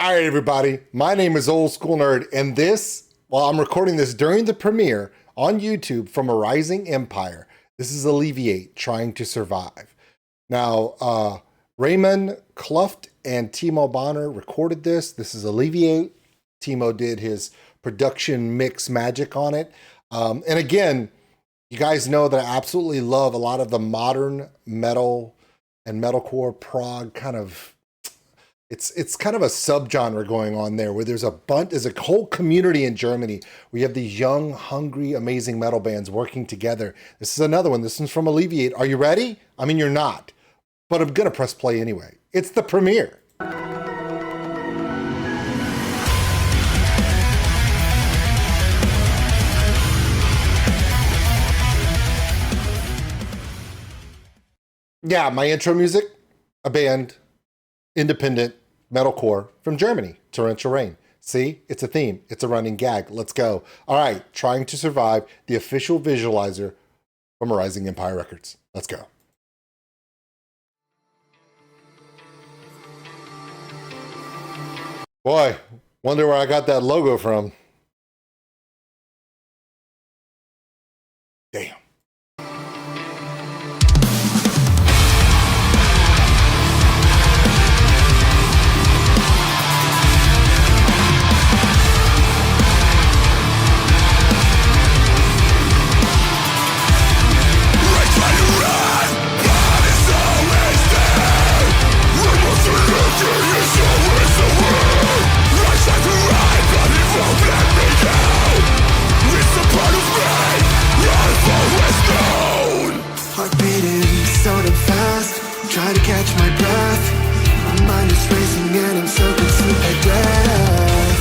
All right, everybody. My name is OldSkuleNerd, and I'm recording this during the premiere on YouTube from a rising empire. This is Alleviate, Trying to Survive. Now, Ramon, Kluft, and Timo Bonner recorded this. This is Alleviate. Timo did his production mix magic on it. And again, you guys know that I absolutely love a lot of the modern metal and metalcore prog kind of. It's kind of a subgenre going on there where there's a whole community in Germany where you have these young, hungry, amazing metal bands working together. This is another one. This one's from Alleviate. Are you ready? I mean, you're not, but I'm going to press play anyway. It's the premiere. Yeah, my intro music, a band, independent metalcore from Germany, Torrential Rain. See, it's a theme. It's a running gag. Let's go. All right, Trying to Survive, the official visualizer from Rising Empire Records. Let's go. Boy, wonder where I got that logo from. Damn. Try to catch my breath. My mind is racing and I'm so consumed by death.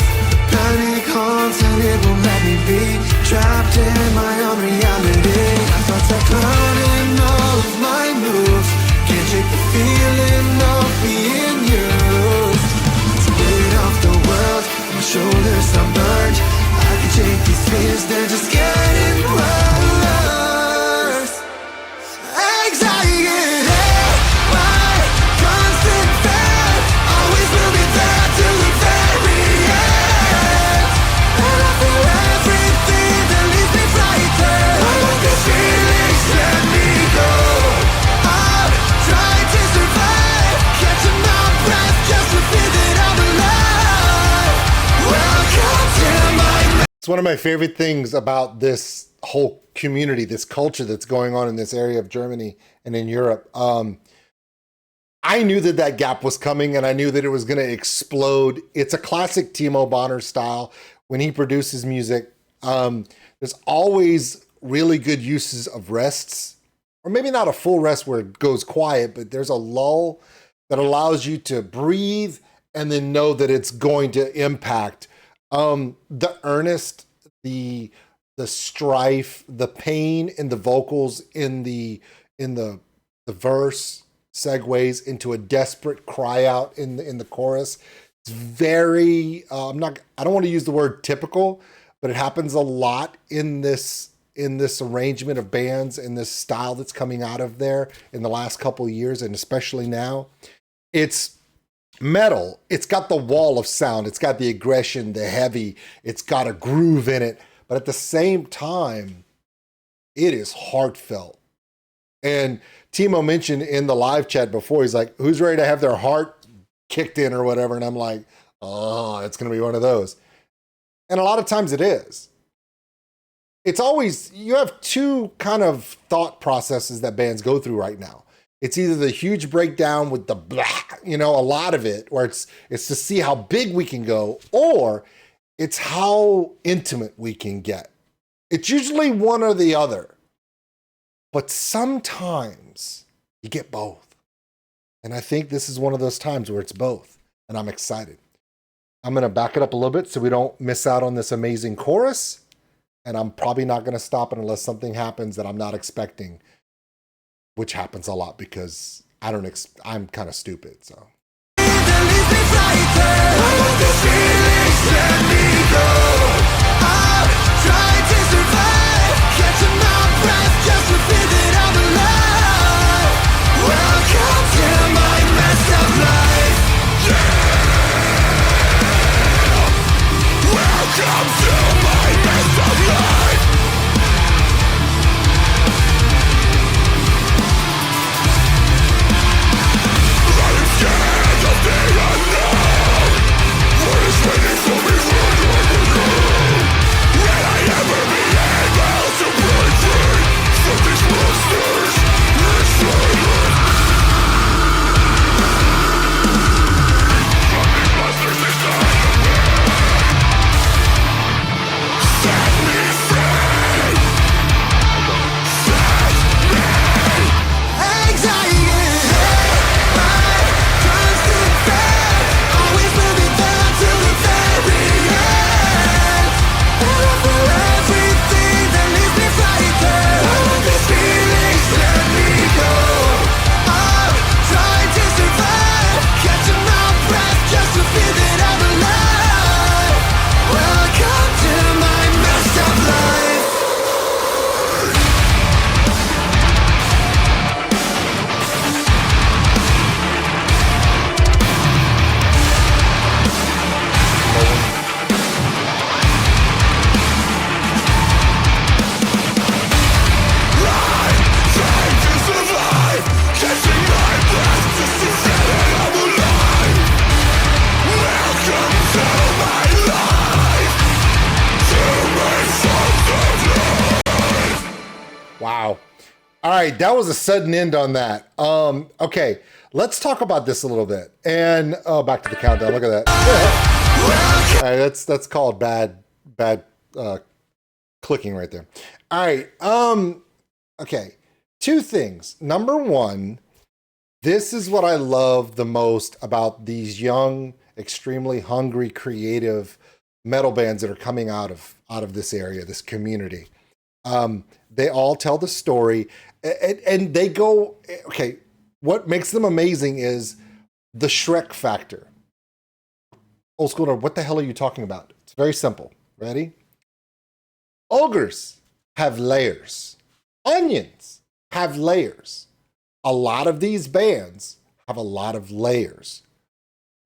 Panic haunts and it won't let me be trapped in my own reality. My thoughts are clouding all of my moves. Can't shake the feeling of being used. It's the weight of the world, my shoulders are burned. I can shake these fears, they're just getting worse. Anxiety. It's one of my favorite things about this whole community, this culture that's going on in this area of Germany and in Europe. I knew that gap was coming and I knew that it was going to explode. It's a classic Timo Bonner style. When he produces music, there's always really good uses of rests, or maybe not a full rest where it goes quiet, but there's a lull that allows you to breathe and then know that it's going to impact. The earnest, the strife, the pain in the vocals, in the verse segues into a desperate cry out in the chorus. It's very I don't want to use the word typical, but it happens a lot in this arrangement of bands, in this style that's coming out of there in the last couple of years, and especially now. It's metal. It's got the wall of sound. It's got the aggression, the heavy. It's got a groove in it. But at the same time, it is heartfelt. And Timo mentioned in the live chat before, he's like, who's ready to have their heart kicked in or whatever? And I'm like, oh, it's going to be one of those. And a lot of times it is. It's always, you have two kind of thought processes that bands go through right now. It's either the huge breakdown with the blah, a lot of it, or it's to see how big we can go, or it's how intimate we can get. It's usually one or the other. But sometimes you get both. And I think this is one of those times where it's both. And I'm excited. I'm going to back it up a little bit so we don't miss out on this amazing chorus. And I'm probably not going to stop it unless something happens that I'm not expecting. Which happens a lot because I'm kind of stupid, so. Welcome to my messed up life. Yeah! All right, that was a sudden end on that. Okay, let's talk about this a little bit. And back to the countdown. Look at that. All right, that's called bad clicking right there. All right. Okay. Two things. Number one, this is what I love the most about these young, extremely hungry, creative metal bands that are coming out of this area, this community. They all tell the story, and they go, okay, what makes them amazing is the Shrek factor. Old School Nerd, what the hell are you talking about? It's very simple. Ready? Ogres have layers. Onions have layers. A lot of these bands have a lot of layers.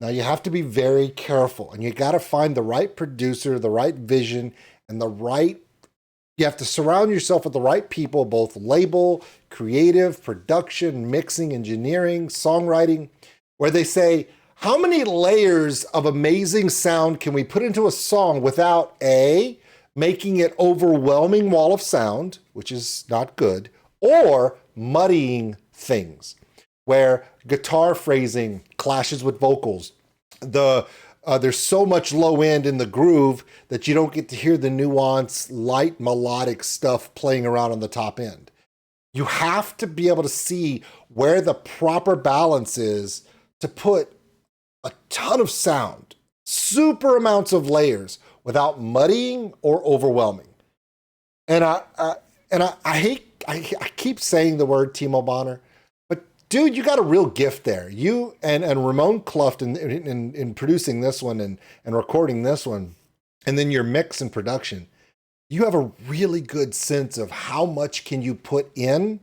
Now you have to be very careful, and you got to find the right producer, the right vision, and you have to surround yourself with the right people, both label, creative, production, mixing, engineering, songwriting, where they say, how many layers of amazing sound can we put into a song without A, making it overwhelming wall of sound, which is not good, or muddying things, where guitar phrasing clashes with vocals. There's so much low end in the groove that you don't get to hear the nuanced, light melodic stuff playing around on the top end. You have to be able to see where the proper balance is to put a ton of sound, super amounts of layers without muddying or overwhelming. And I keep saying the word Timo Bonner, but dude, you got a real gift there. You and Ramon Kluft in producing this one and recording this one, and then your mix and production, you have a really good sense of how much can you put in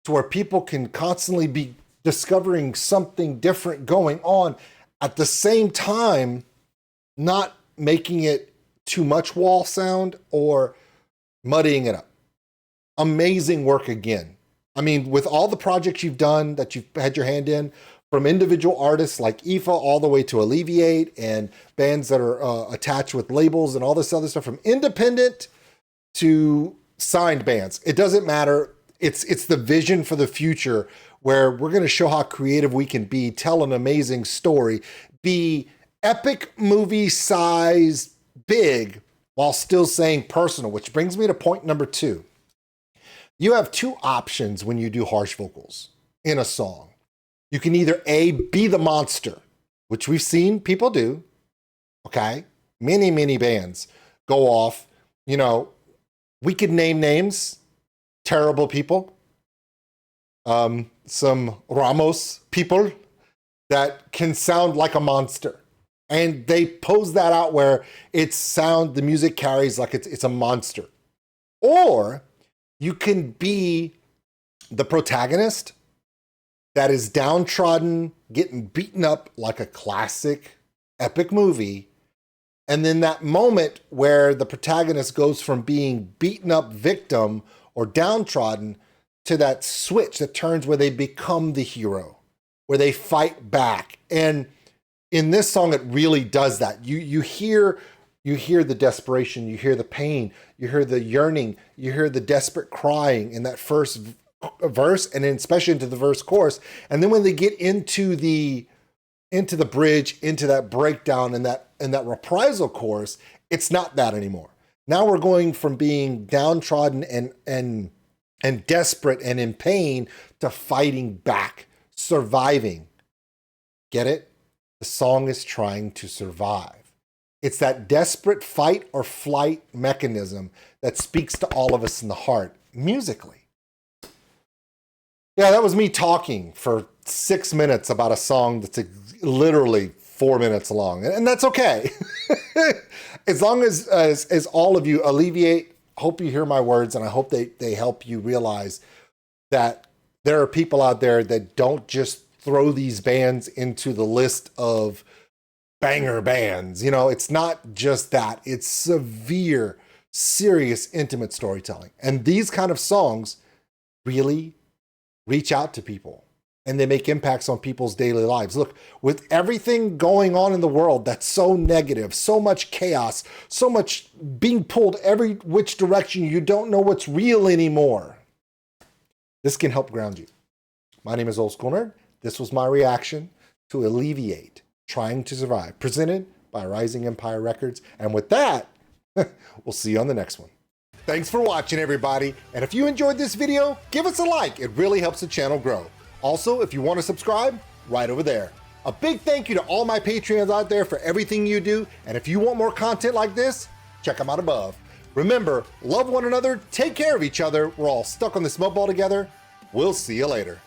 to where people can constantly be discovering something different going on at the same time, not making it too much wall sound or muddying it up. Amazing work again. I mean, with all the projects you've done that you've had your hand in, from individual artists like IFA all the way to Alleviate and bands that are attached with labels and all this other stuff, from independent to signed bands. It doesn't matter. It's the vision for the future where we're going to show how creative we can be, tell an amazing story, be epic movie size big while still saying personal, which brings me to point number 2. You have 2 options when you do harsh vocals in a song. You can either A, be the monster, which we've seen people do, okay? Many bands go off. You know, we could name names, terrible people, some Ramos people that can sound like a monster. And they pose that out where the music carries like it's a monster. Or you can be the protagonist that is downtrodden, getting beaten up like a classic epic movie. And then that moment where the protagonist goes from being beaten up victim or downtrodden to that switch that turns where they become the hero, where they fight back. And in this song, it really does that. You hear the desperation, you hear the pain, you hear the yearning, you hear the desperate crying in that first verse, and then especially into the verse chorus. And then when they get into the bridge, into that breakdown and that reprisal chorus, it's not that anymore. Now we're going from being downtrodden and desperate and in pain to fighting back, surviving. Get it? The song is trying to survive. It's that desperate fight or flight mechanism that speaks to all of us in the heart musically. Yeah, that was me talking for 6 minutes about a song that's literally 4 minutes long, and that's okay. As long as all of you Alleviate, hope you hear my words, and I hope they help you realize that there are people out there that don't just throw these bands into the list of banger bands. You know, it's not just that. It's severe, serious, intimate storytelling. And these kind of songs really reach out to people, and they make impacts on people's daily lives. Look, with everything going on in the world that's so negative, so much chaos, so much being pulled every which direction, you don't know what's real anymore. This can help ground you. My name is OldSkuleNerd. This was my reaction to Alleviate, Trying to Survive, presented by Rising Empire Records. And with that, we'll see you on the next one. Thanks for watching, everybody. And if you enjoyed this video, give us a like. It really helps the channel grow. Also, if you want to subscribe, right over there. A big thank you to all my Patreons out there for everything you do. And if you want more content like this, check them out above. Remember, love one another, take care of each other. We're all stuck on this smoke ball together. We'll see you later.